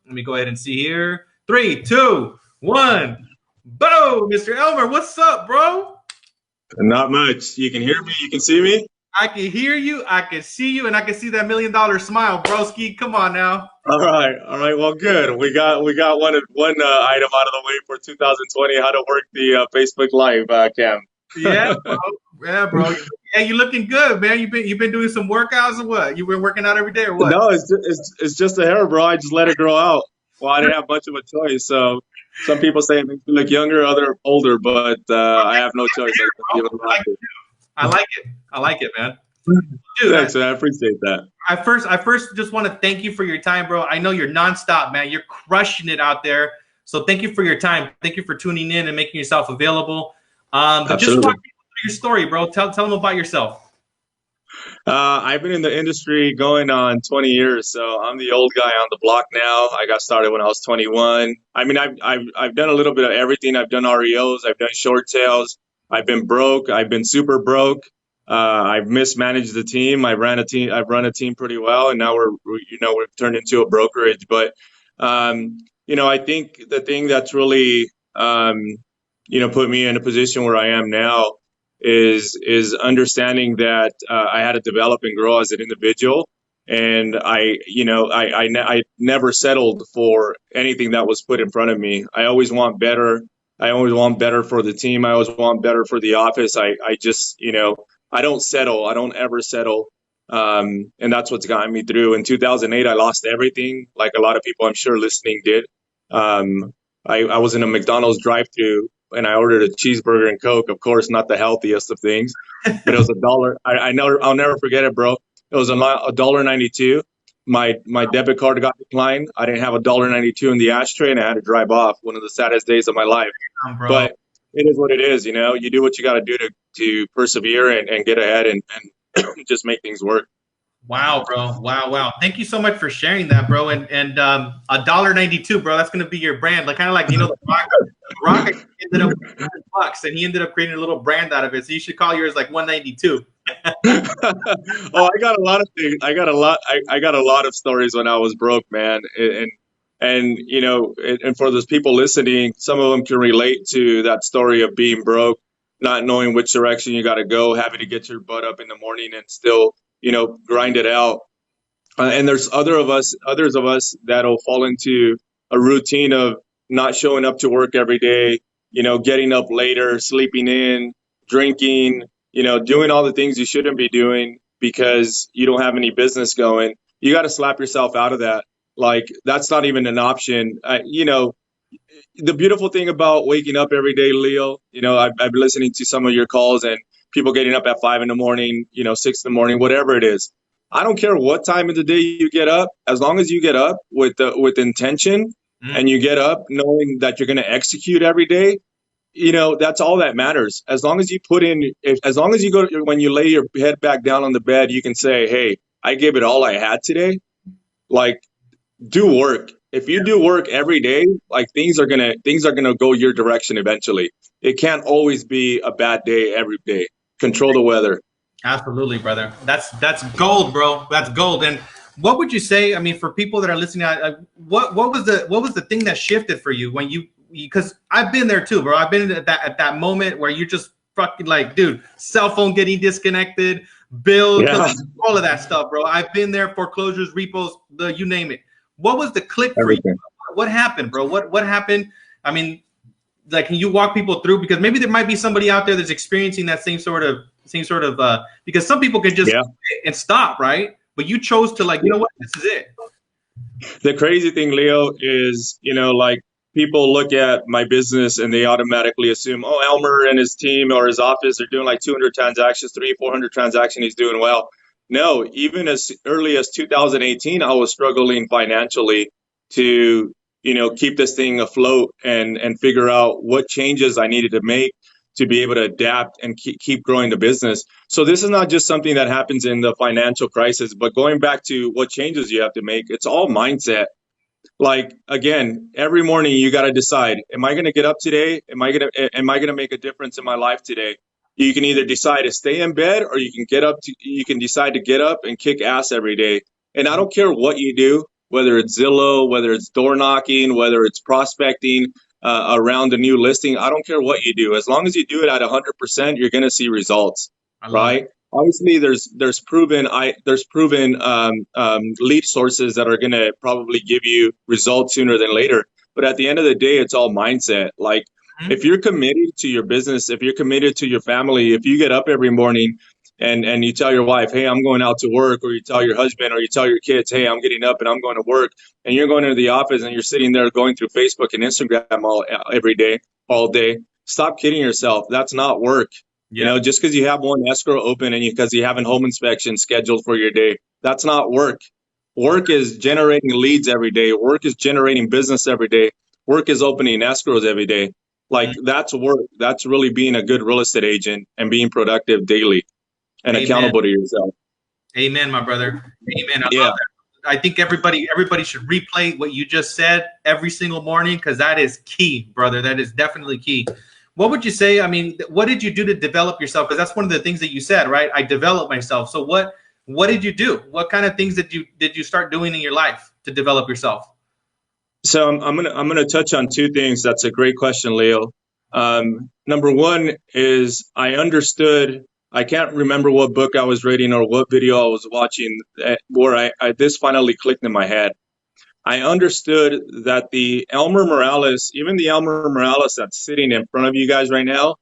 Let me go ahead and see here. 3, 2, 1. Boom, Mr. Elmer, what's up, bro? Not much. You can hear me. You can see me. I can hear you, I can see you, and I can see that $1 million smile, broski. Come on now. All right. All right. Well, good. We got one item out of the way for 2020. How to work the Facebook Live cam. Yeah, bro. Yeah, bro. Yeah, you looking good, man. You've been doing some workouts or what? You been working out every day or what? No, it's just a hair, bro. I just let it grow out. Well, I didn't have much of a choice. So some people say it makes me look younger, other older, but I have no choice. I just give it a rock. I like it. I like it, man. Dude, Thanks, man. I appreciate that. I first just want to thank you for your time, bro. I know you're nonstop, man. You're crushing it out there. So thank you for your time. Thank you for tuning in and making yourself available. But just Absolutely. walk me through your story, bro. Tell them about yourself. I've been in the industry going on 20 years, so I'm the old guy on the block now. I got started when I was 21. I mean, I've done a little bit of everything. I've done REOs, I've done short sales, I've been broke, I've been super broke. I've mismanaged the team. I've run a team pretty well, and now we've turned into a brokerage. But I think the thing that's really put me in a position where I am now is understanding that I had to develop and grow as an individual, and I never settled for anything that was put in front of me. I always want better. I always want better for the team. I always want better for the office. I just I don't settle. I don't ever settle. And that's what's gotten me through. In 2008, I lost everything, like a lot of people I'm sure listening did. I was in a McDonald's drive-through and I ordered a cheeseburger and Coke. Of course, not the healthiest of things, but it was $1. I'll never forget it, bro. It was $1.92. My debit card got declined. I didn't have $1.92 in the ashtray, and I had to drive off. One of the saddest days of my life. Bro. But it is what it is. You do what you got to do to persevere and get ahead and just make things work. Wow, bro. Wow. Thank you so much for sharing that, bro. And $1.92, bro. That's gonna be your brand. Like kind of like the Rock ended up with $100 and he ended up creating a little brand out of it. So you should call yours like 192. Oh, I got a lot of things. I got a lot of stories when I was broke, man. And for those people listening, some of them can relate to that story of being broke, not knowing which direction you got to go, having to get your butt up in the morning and still, grind it out. And there's others of us that'll fall into a routine of not showing up to work every day, getting up later, sleeping in, drinking, doing all the things you shouldn't be doing because you don't have any business going. You got to slap yourself out of that. Like, that's not even an option. The beautiful thing about waking up every day, Leo, I've been listening to some of your calls and people getting up at 5 in the morning, 6 in the morning, whatever it is. I don't care what time of the day you get up, as long as you get up with intention and you get up knowing that you're going to execute every day. That's all that matters. As long as you put in, as long as you when you lay your head back down on the bed, you can say, hey, I gave it all I had today. Like, do work. If you do work every day, like things are gonna go your direction eventually. It can't always be a bad day every day. Control the weather. Absolutely, brother. That's gold, bro. That's gold. And what would you say? I mean, for people that are listening, what was the thing that shifted for you when because I've been there too, bro. I've been at that moment where you're just fucking like, dude, cell phone getting disconnected, bills, all of that stuff, bro. I've been there, foreclosures, repos, you name it. What was the click for you? What happened, bro? What happened? I mean, like, can you walk people through? Because maybe there might be somebody out there that's experiencing that same sort of because some people can just and stop, right? But you chose to, like, you know what, this is it. The crazy thing, Leo, is, like, people look at my business and they automatically assume, oh, Elmer and his team or his office are doing like 200 transactions, 400 transactions. He's doing well. No, even as early as 2018, I was struggling financially to, keep this thing afloat and figure out what changes I needed to make to be able to adapt and keep growing the business. So this is not just something that happens in the financial crisis, but going back to what changes you have to make, it's all mindset. Like, again, every morning you got to decide, am I going to get up today? Am I going to make a difference in my life today? You can either decide to stay in bed or you can decide to get up and kick ass every day. And I don't care what you do. whether it's Zillow, whether it's door knocking, whether it's prospecting around a new listing. I don't care what you do. As long as you do it at 100%, you're going to see results, I love it. right? Obviously, there's proven lead sources that are going to probably give you results sooner than later. But at the end of the day, it's all mindset. Like, Mhm. if you're committed to your business, if you're committed to your family, if you get up every morning and you tell your wife, hey, I'm going out to work, or you tell your husband, or you tell your kids, hey, I'm getting up and I'm going to work, and you're going into the office and you're sitting there going through Facebook and Instagram every day, all day, stop kidding yourself. That's not work. You Yeah. know, just because you have one escrow open and because you have a home inspection scheduled for your day, that's not work. Work is generating leads every day. Work is generating business every day. Work is opening escrows every day. Like, Mhm. that's work. That's really being a good real estate agent and being productive daily and Amen. accountable to yourself. Amen, my brother. Amen. I Yeah. love that. I think everybody should replay what you just said every single morning, because that is key, brother. That is definitely key. What would you say? I mean, what did you do to develop yourself? Because that's one of the things that you said, right? I developed myself. So what did you do? What kind of things did you start doing in your life to develop yourself? So I'm gonna touch on two things. That's a great question, Leo. Number one is I understood. I can't remember what book I was reading or what video I was watching where this finally clicked in my head. I understood that the Elmer Morales, even the Elmer Morales that's sitting in front of you guys right now,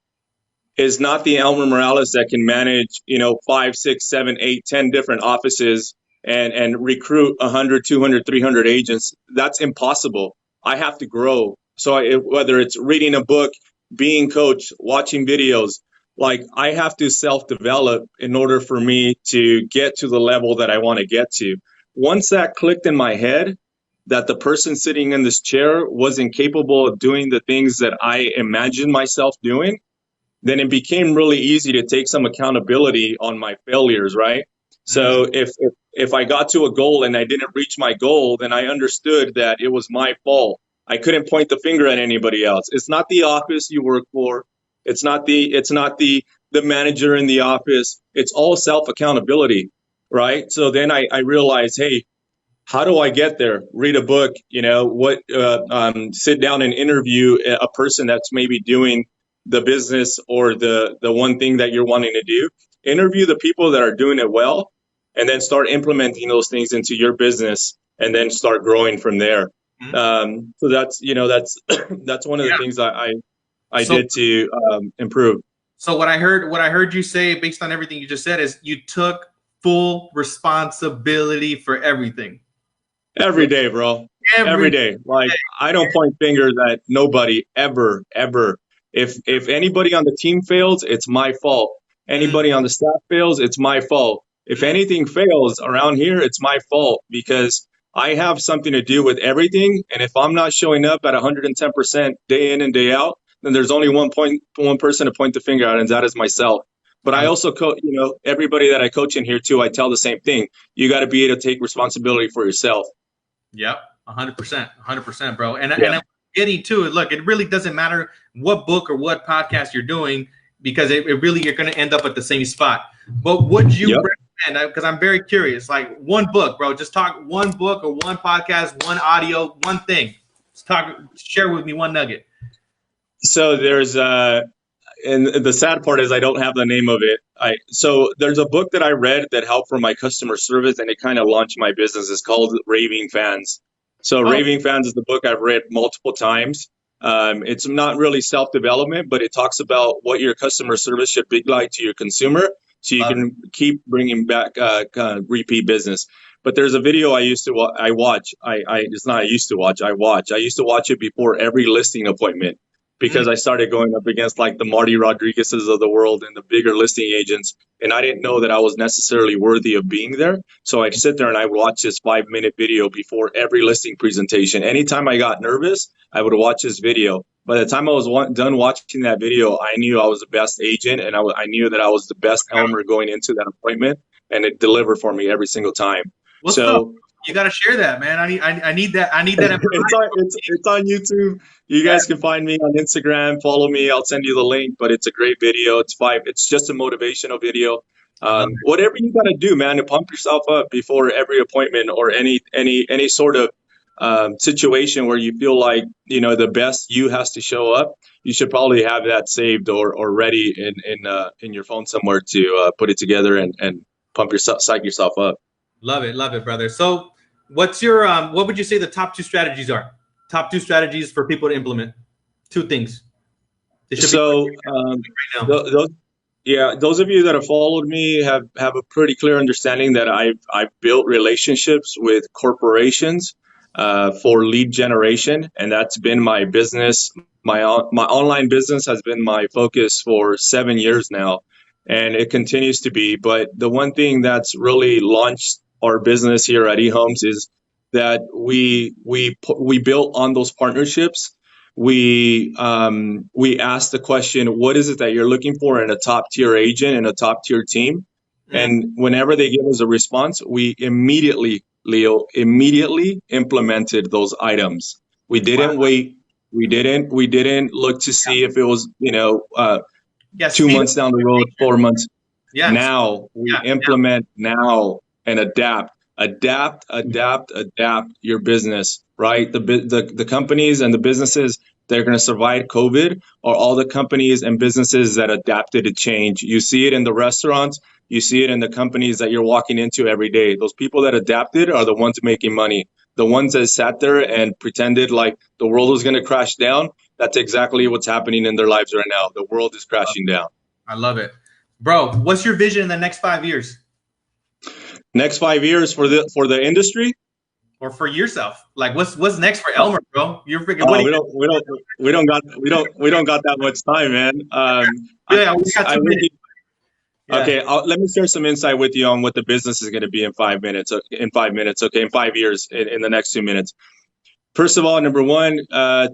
is not the Elmer Morales that can manage, 5, 6, 7, 8, 10 different offices and recruit 100, 200, 300 agents. That's impossible. I have to grow. So whether it's reading a book, being coached, watching videos, like, I have to self-develop in order for me to get to the level that I want to get to. Once that clicked in my head, that the person sitting in this chair wasn't capable of doing the things that I imagined myself doing, then it became really easy to take some accountability on my failures, right? Mm, So if I got to a goal and I didn't reach my goal, then I understood that it was my fault. I couldn't point the finger at anybody else. It's not the office you work for. It's not the manager in the office. It's all self accountability, right? So then I realized, hey, how do I get there? Read a book, sit down and interview a person that's maybe doing the business or the one thing that you're wanting to do. Interview the people that are doing it well, and then start implementing those things into your business, and then start growing from there. mm. So that's that's one of the Yeah. things I So did to improve. so what I heard you say based on everything you just said is you took full responsibility for everything. Every day, bro. Every Every day. Like, I don't point fingers at nobody ever, ever. If anybody on the team fails, it's my fault. mm, Anybody on the staff fails, it's my fault. If mm, anything fails around here, it's my fault because I have something to do with everything. And if I'm not showing up at 110% day in and day out, then there's only one person to point the finger at, and that is myself. But I I, also everybody that I coach in here too, I tell the same thing. You got to be able to take responsibility for yourself. yep, 100%, 100%, bro. And Yeah. and I'm getting to it. Look, it really doesn't matter what book or what podcast you're doing, because it really, you're going to end up at the same spot. But would you Yep. recommend? Because I'm very curious. Like, one book, bro. Just talk one book or one podcast, one audio, one thing. Just share with me one nugget. So and the sad part is I don't have the name of it. So there's a book that I read that helped for my customer service, and it kind of launched my business. It's called Raving Fans. So Oh, Raving Fans is the book I've read multiple times. It's not really self-development, but it talks about what your customer service should be like to your consumer, so you love it. can keep bringing back repeat business. But there's a video I used to I watch. It's not I used to watch. I watch. I used to watch it before every listing appointment, Mm, because I started going up against like the Marty Rodriguez's of the world and the bigger listing agents. And I didn't know that I was necessarily worthy of being there. So I'd sit there and I would watch this 5-minute video before every listing presentation. Anytime I got nervous, I would watch this video. By the time I was done watching that video, I knew I was the best agent, and I knew that I was the best Elmer going into that appointment, and it delivered for me every single time. what's up? So You got to share that, man. I need that. I need that it's on YouTube. You Yeah. guys can find me on Instagram. Follow me. I'll send you the link. But it's a great video. It's just a motivational video. I love it. Whatever you got to do, man, to pump yourself up before every appointment or any sort of situation where you feel like the best you has to show up. You should probably have that saved or ready in your phone somewhere to put it together and pump yourself, psych yourself up. Love it, brother. So, what's your what would you say the top two strategies are? Top two strategies for people to implement. Two things. They should be So right now. those yeah, those of you that have followed me have a pretty clear understanding that I've built relationships with corporations for lead generation, and that's been my business. My online business has been my focus for 7 years now, and it continues to be. But the one thing that's really launched our business here at eHomes is that we built on those partnerships. We asked the question, what is it that you're looking for in a top tier agent and a top tier team? And whenever they give us a response, we immediately, Leo, immediately implemented those items. We didn't wait. We didn't look to see if it was, Yes, 2 months down the road, 4 months. yes. Now we implement now and adapt your business, right? The companies and the businesses that are going to survive COVID are all the companies and businesses that adapted to change. You see it in the restaurants. You see it in the companies that you're walking into every day. Those people that adapted are the ones making money. The ones that sat there and pretended like the world was going to crash down, that's exactly what's happening in their lives right now. The world is crashing down. I love it. Bro, what's your vision in the next 5 years? Next 5 years for the industry? Or for yourself? Like what's next for Elmer, bro? You're freaking we don't got that much time, man. Yeah, we got 2 minutes. Okay, let me share some insight with you on what the business is going to be in 5 minutes. In 5 minutes, okay, in 5 years, in the next 2 minutes. First of all, number one,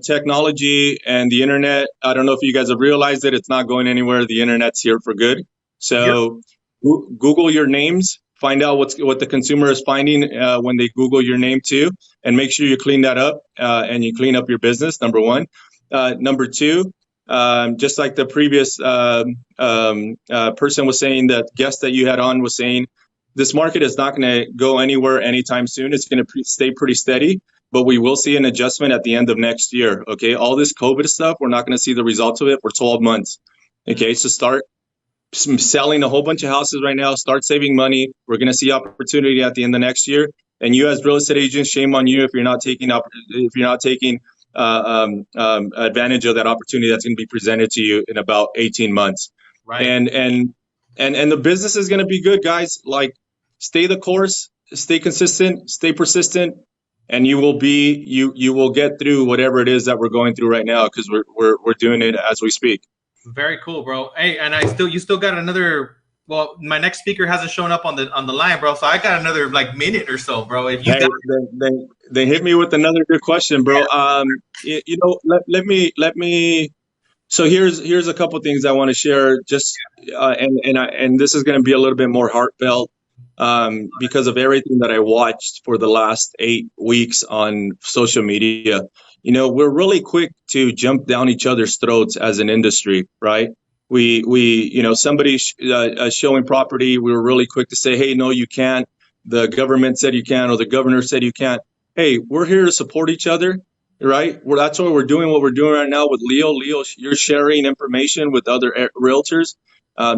technology and the internet. I don't know if you guys have realized it. It's not going anywhere. The internet's here for good. So Google your names. Find out what the consumer is finding when they Google your name too, and make sure you clean that up and you clean up your business. Number one. Number two, just like the previous person was saying, that guest that you had on was saying, this market is not going to go anywhere anytime soon. It's going to stay pretty steady, but we will see an adjustment at the end of next year. Okay, all this COVID stuff, we're not going to see the results of it for 12 months. Okay, so start selling a whole bunch of houses right now. Start saving money. We're going to see opportunity at the end of next year. And you, as real estate agents, shame on you if you're not taking advantage of that opportunity that's going to be presented to you in about 18 months. Right. And the business is going to be good, guys. Like, stay the course, stay consistent, stay persistent, and you will get through whatever it is that we're going through right now, because we're doing it as we speak. Very cool, bro. Hey, and you still got another. Well, my next speaker hasn't shown up on the line, bro. So I got another minute or so, bro. If you then hit me with another good question, bro. Let me. So here's a couple things I want to share. Just and this is going to be a little bit more heartfelt because of everything that I watched for the last 8 weeks on social media. We're really quick to jump down each other's throats as an industry, right? Somebody showing property, we were really quick to say, hey, no, you can't. The government said you can, or the governor said you can't. Hey, we're here to support each other, right? That's what we're doing right now with Leo. Leo, you're sharing information with other realtors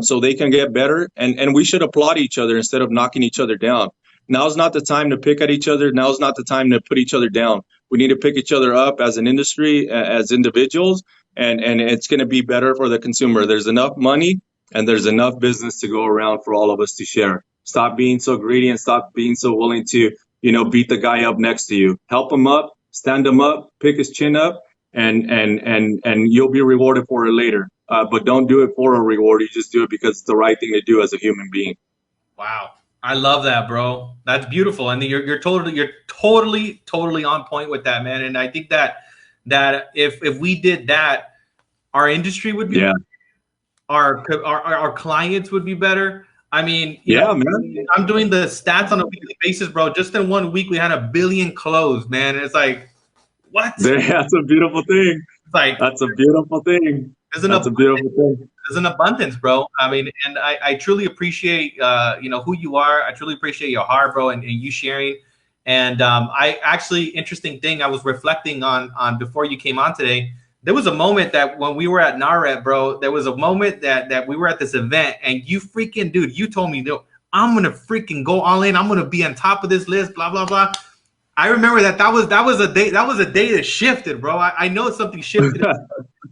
so they can get better. And we should applaud each other instead of knocking each other down. Now's not the time to pick at each other. Now's not the time to put each other down. We need to pick each other up as an industry, as individuals, and it's going to be better for the consumer. There's enough money and there's enough business to go around for all of us to share. Stop being so greedy and stop being so willing to, beat the guy up next to you. Help him up, stand him up, pick his chin up, and you'll be rewarded for it later. But don't do it for a reward. You just do it because it's the right thing to do as a human being. Wow. I love that, bro. That's beautiful. And you're totally on point with that, man. And I think that if we did that, our industry would be better. Our clients would be better. I mean, man. I'm doing the stats on a weekly basis, bro. Just in 1 week, we had 1 billion closed, man. It's like, what? That's a beautiful thing. It's like, that's a beautiful thing. There's an That's a abundance, beautiful thing. there's an abundance, bro. I mean, and I truly appreciate who you are. I truly appreciate your heart, bro, and you sharing. And I actually, interesting thing, I was reflecting on before you came on today. There was a moment that when we were at NARET, bro, there was a moment that we were at this event, and you freaking, dude, you told me, I'm gonna freaking go all in. I'm gonna be on top of this list, blah blah blah. I remember that was a day that shifted, bro. I know something shifted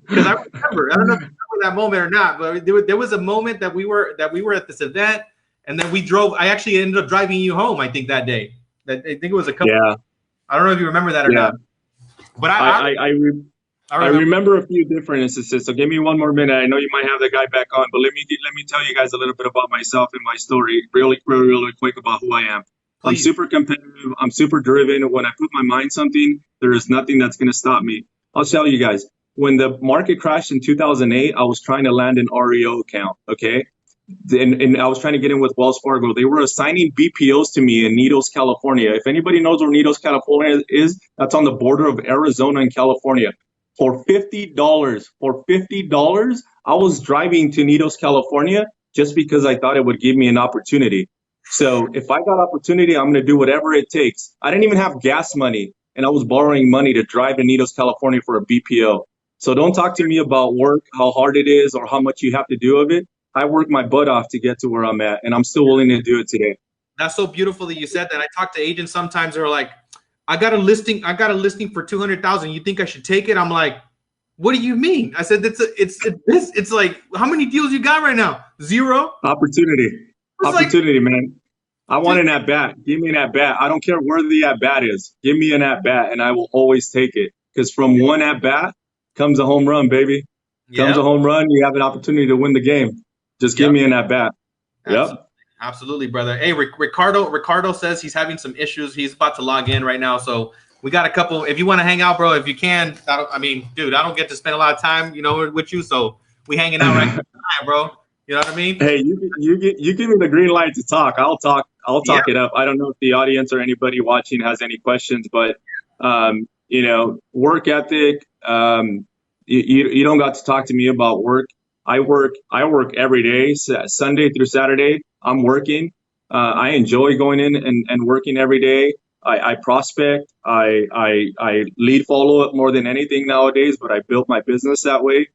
because I remember. I don't know if you remember that moment or not, but there was a moment that we were at this event, and then we drove. I actually ended up driving you home. I think that day. I think it was a couple. Yeah, I don't know if you remember that or yeah. not, but I remember. remember a few different instances. So give me one more minute. I know you might have the guy back on, but let me tell you guys a little bit about myself and my story, really quick about who I am. I'm Please. super competitive. I'm super driven. When I put my mind something, there is nothing that's going to stop me. I'll tell you guys, when the market crashed in 2008, I was trying to land an REO account. Okay. And I was trying to get in with Wells Fargo. They were assigning BPOs to me in Needles, California. If anybody knows where Needles, California is, that's on the border of Arizona and California. For $50, I was driving to Needles, California, just because I thought it would give me an opportunity. So if I got opportunity, I'm going to do whatever it takes. I didn't even have gas money, and I was borrowing money to drive to Needles, California for a BPO. So don't talk to me about work, how hard it is, or how much you have to do of it. I worked my butt off to get to where I'm at, and I'm still willing to do it today. That's so beautiful that you said that. I talk to agents sometimes. They're like, I got a listing for 200,000. You think I should take it? I'm like, what do you mean? I said, it's like, how many deals you got right now? Zero. Opportunity, man. I want an at bat. Give me an at bat. I don't care where the at bat is. Give me an at bat, and I will always take it. Because from one at bat comes a home run, baby. Comes a home run. You have an opportunity to win the game. Just give me an at bat. Yep. Absolutely, brother. Hey, Ricardo says he's having some issues. He's about to log in right now, so we got a couple. If you want to hang out, bro, if you can. I mean, dude, I don't get to spend a lot of time, with you, so we hanging out right now, bro. You know what I mean? Hey, you give me the green light to talk. I'll talk it up. I don't know if the audience or anybody watching has any questions, but work ethic. You don't got to talk to me about work. I work every day, Sunday through Saturday. I'm working. I enjoy going in and working every day. I prospect. I lead follow up more than anything nowadays, but I built my business that way.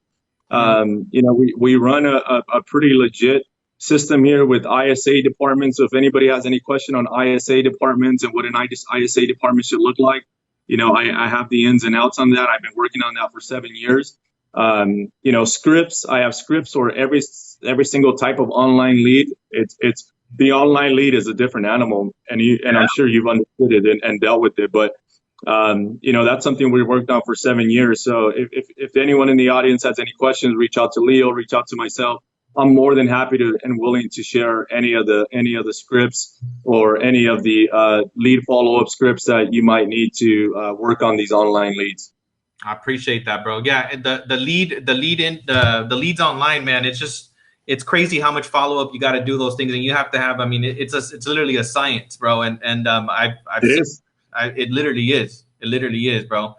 We run a pretty legit system here with ISA departments. So if anybody has any question on ISA departments and what an ISA department should look like, I have the ins and outs on that. I've been working on that for 7 years. Scripts. I have scripts for every single type of online lead. It's the online lead is a different animal, and I'm sure you've understood it and dealt with it. But that's something we worked on for 7 years. So if anyone in the audience has any questions, reach out to Leo, reach out to myself. I'm more than happy to and willing to share any of the scripts or any of the lead follow-up scripts that you might need to work on these online leads. I appreciate that, bro. Yeah, the leads online, man. It's crazy how much follow up you got to do those things, and you have to have. I mean, it's literally a science, bro. And it literally is. It literally is, bro.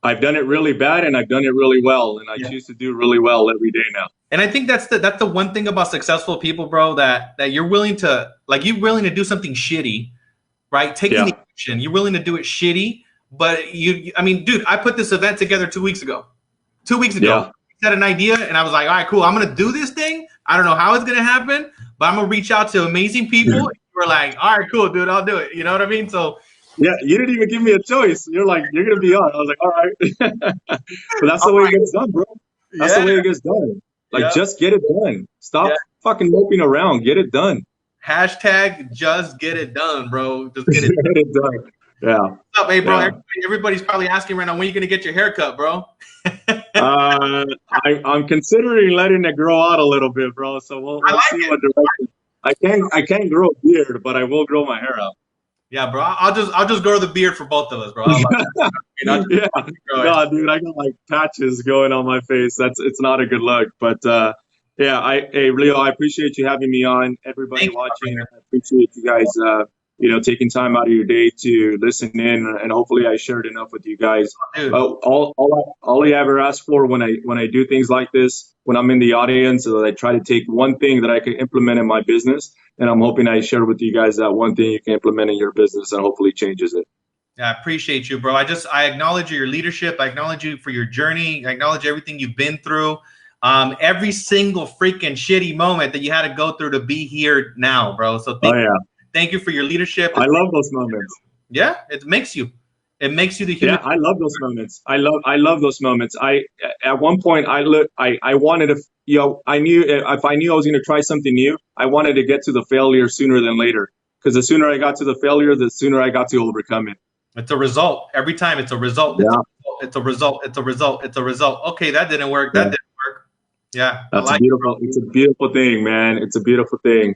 I've done it really bad, and I've done it really well, and I choose to do really well every day now. And I think that's the one thing about successful people, bro, that you're willing to do something shitty, right? Taking the action. You're willing to do it shitty, but I mean, dude, I put this event together 2 weeks ago. 2 weeks ago. Yeah. I had an idea, and I was like, all right, cool. I'm gonna do this thing. I don't know how it's gonna happen, but I'm gonna reach out to amazing people. We're like, all right, cool, dude, I'll do it. You know what I mean? So. Yeah, you didn't even give me a choice. You're like, you're going to be on. I was like, all right. But that's the way it gets done, bro. That's the way it gets done. Like, just get it done. Stop fucking moping around. Get it done. Hashtag just get it done, bro. Just get it done. Get it done. Yeah. What's up, hey, bro? Everybody's probably asking right now, when are you going to get your haircut, bro? I'm considering letting it grow out a little bit, bro. So we'll see what direction. I can't grow a beard, but I will grow my hair out. Yeah, bro. I'll just grow the beard for both of us, bro. No, dude, I got like patches going on my face. It's not a good look. But Leo, I appreciate you having me on. Everybody watching, I appreciate you guys taking time out of your day to listen in, and hopefully I shared enough with you guys. Dude. All I ever ask for when I do things like this, when I'm in the audience, is that I try to take one thing that I can implement in my business, and I'm hoping I share with you guys that one thing you can implement in your business and hopefully changes it. Yeah, I appreciate you, bro. I acknowledge your leadership. I acknowledge you for your journey. I acknowledge everything you've been through. Every single freaking shitty moment that you had to go through to be here now, bro. So thank you for your leadership. I love those moments. Yeah, it makes you the human. Yeah, I love those moments. I love those moments. At one point I wanted to, I knew if I knew I was going to try something new, I wanted to get to the failure sooner than later, because the sooner I got to the failure, the sooner I got to overcome it. It's a result. Every time it's a result. Yeah. It's a result. It's a result. It's a result. Okay, that didn't work. That didn't work. Yeah. That's beautiful. It's a beautiful thing, man. It's a beautiful thing.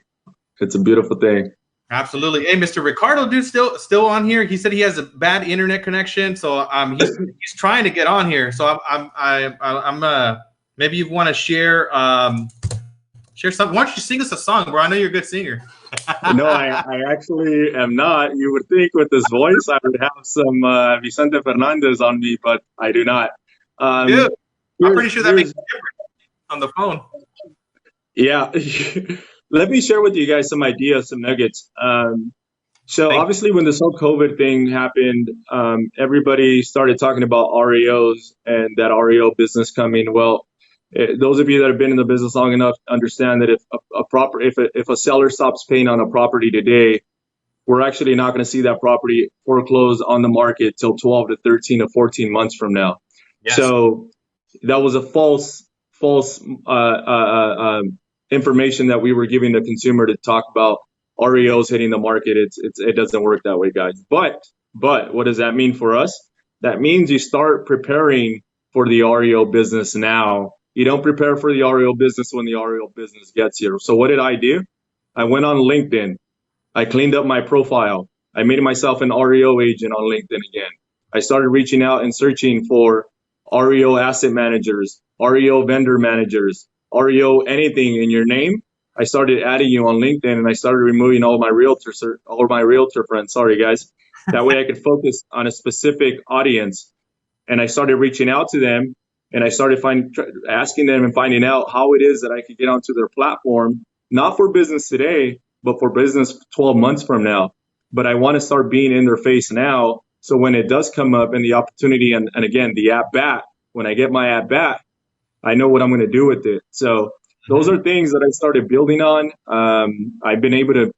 It's a beautiful thing. Absolutely. Hey, Mr. Ricardo, dude, still on here. He said he has a bad internet connection, so he's trying to get on here. So I'm maybe you want to share something. Why don't you sing us a song, bro? I know you're a good singer. No, I actually am not. You would think with this voice I would have some Vicente Fernandez on me, but I do not. Dude, I'm pretty sure that makes a difference on the phone. Yeah. Let me share with you guys some ideas, some nuggets. So obviously when this whole COVID thing happened, everybody started talking about REOs and that REO business coming. Well, those of you that have been in the business long enough understand that if a seller stops paying on a property today, we're actually not going to see that property foreclosed on the market till 12 to 13 to 14 months from now. Yes. So that was a false information that we were giving the consumer to talk about REOs hitting the market. It doesn't work that way, guys. But what does that mean for us? That means you start preparing for the REO business now. You don't prepare for the REO business when the REO business gets here. So what did I do? I went on LinkedIn. I cleaned up my profile. I made myself an REO agent on LinkedIn again. I started reaching out and searching for REO asset managers, REO vendor managers, REO anything in your name. I started adding you on LinkedIn, and I started removing all my realtor friends. Sorry, guys. That way I could focus on a specific audience. And I started reaching out to them, and I started asking them and finding out how it is that I could get onto their platform, not for business today, but for business 12 months from now. But I want to start being in their face now. So when it does come up and the opportunity, and again, the at-bat, when I get my at-bat, I know what I'm going to do with it. So those are things that I started building on. I've been able to,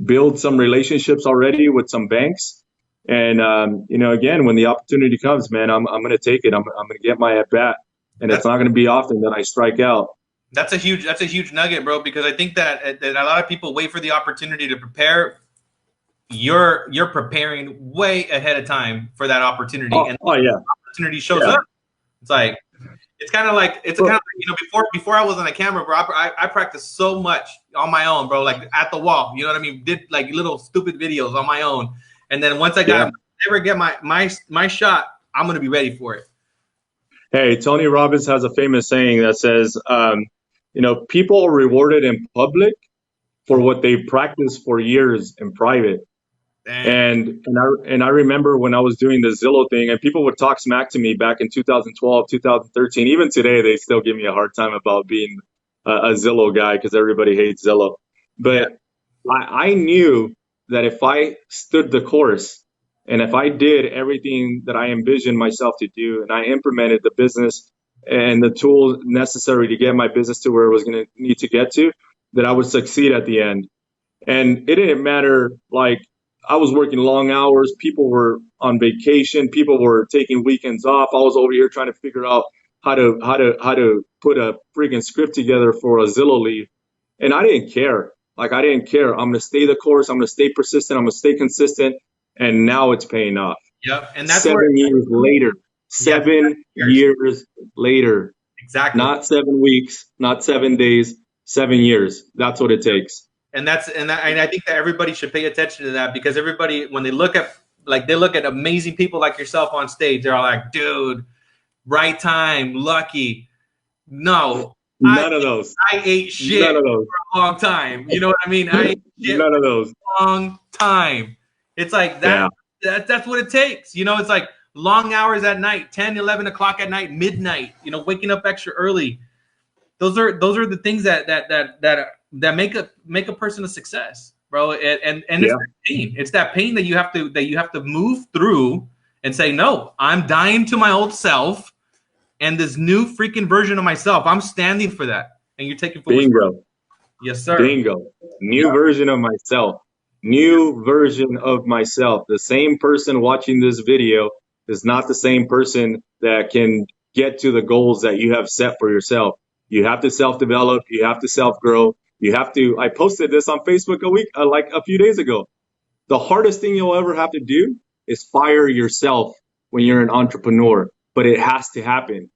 build some relationships already with some banks. And, again, when the opportunity comes, man, I'm going to take it. I'm going to get my at-bat. And it's not going to be often that I strike out. That's a huge nugget, bro, because I think that a lot of people wait for the opportunity to prepare. You're preparing way ahead of time for that opportunity. And the opportunity shows up. It's kind of like before I was on the camera, bro, I practiced so much on my own, bro, like at the wall, you know what I mean? Did like little stupid videos on my own. And then once I ever get my shot, I'm going to be ready for it. Hey, Tony Robbins has a famous saying that says, people are rewarded in public for what they practice for years in private. And I remember when I was doing the Zillow thing, and people would talk smack to me back in 2012, 2013. Even today, they still give me a hard time about being a Zillow guy because everybody hates Zillow. But I knew that if I stood the course and if I did everything that I envisioned myself to do, and I implemented the business and the tools necessary to get my business to where it was going to need to get to, that I would succeed at the end. And it didn't matter, like, I was working long hours. People were on vacation. People were taking weekends off. I was over here trying to figure out how to put a freaking script together for a Zillow lead. And I didn't care. I'm going to stay the course. I'm going to stay persistent. I'm going to stay consistent. And now it's paying off. Yep. And that's 7 years later. 7 years later. Exactly. Not 7 weeks, not 7 days, 7 years. That's what it takes. And I think that everybody should pay attention to that, because everybody, when they look at amazing people like yourself on stage, they're all like, dude, right time, lucky. No, None of those. I ate shit None of those. for a long time. You know what I mean? I ate shit None of those. for a long time. It's like that. Yeah. That's what it takes. You know, it's like long hours at night, 10, 11 o'clock at night, midnight, you know, waking up extra early. Those are the things that make a person a success, bro. And it's that pain. It's that pain that you have to move through and say, no, I'm dying to my old self and this new freaking version of myself. I'm standing for that. And you're taking for Bingo. Yes, sir. Bingo. New version of myself. New version of myself. The same person watching this video is not the same person that can get to the goals that you have set for yourself. You have to self-develop. You have to self-grow. You have to. I posted this on Facebook like a few days ago. The hardest thing you'll ever have to do is fire yourself when you're an entrepreneur, but it has to happen.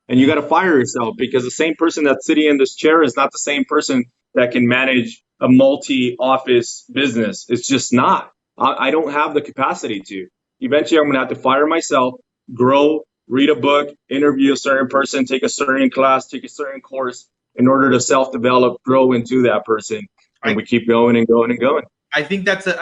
And you got to fire yourself because the same person that's sitting in this chair is not the same person that can manage a multi-office business. It's just not. I don't have the capacity to. Eventually, I'm going to have to fire myself, grow, read a book, interview a certain person, take a certain class, take a certain course in order to self-develop, grow into that person. And we keep going and going and going. I think that's a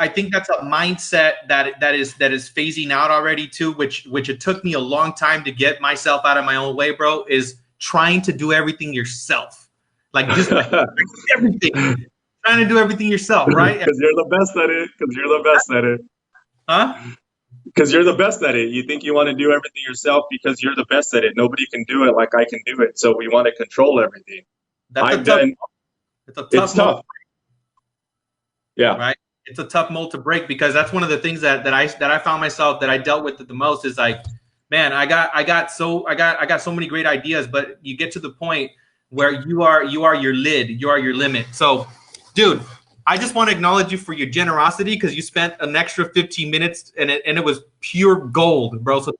mindset that is phasing out already too, which it took me a long time to get myself out of my own way, bro, is trying to do everything yourself. Like just everything. Trying to do everything yourself, right? Because you're the best at it. Because you're the best at it. Huh? Because you're the best at it. You think you want to do everything yourself because you're the best at it. Nobody can do it like I can do it. So we want to control everything. It's tough. Yeah. Right. It's a tough mold to break because that's one of the things that I found myself that I dealt with the most is like, man, I got so many great ideas, but you get to the point where you are your lid, you are your limit. So, dude, I just want to acknowledge you for your generosity because you spent an extra 15 minutes and it was pure gold, bro. So,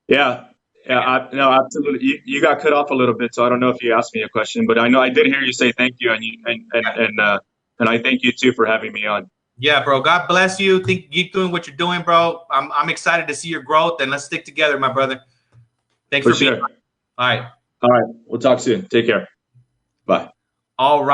yeah. Yeah, no, absolutely. You got cut off a little bit, so I don't know if you asked me a question, but I know I did hear you say thank you, and I thank you too for having me on. Yeah, bro. God bless you. Keep doing what you're doing, bro. I'm excited to see your growth, and let's stick together, my brother. Thanks for being here. All right. All right. We'll talk soon. Take care. Bye. All right.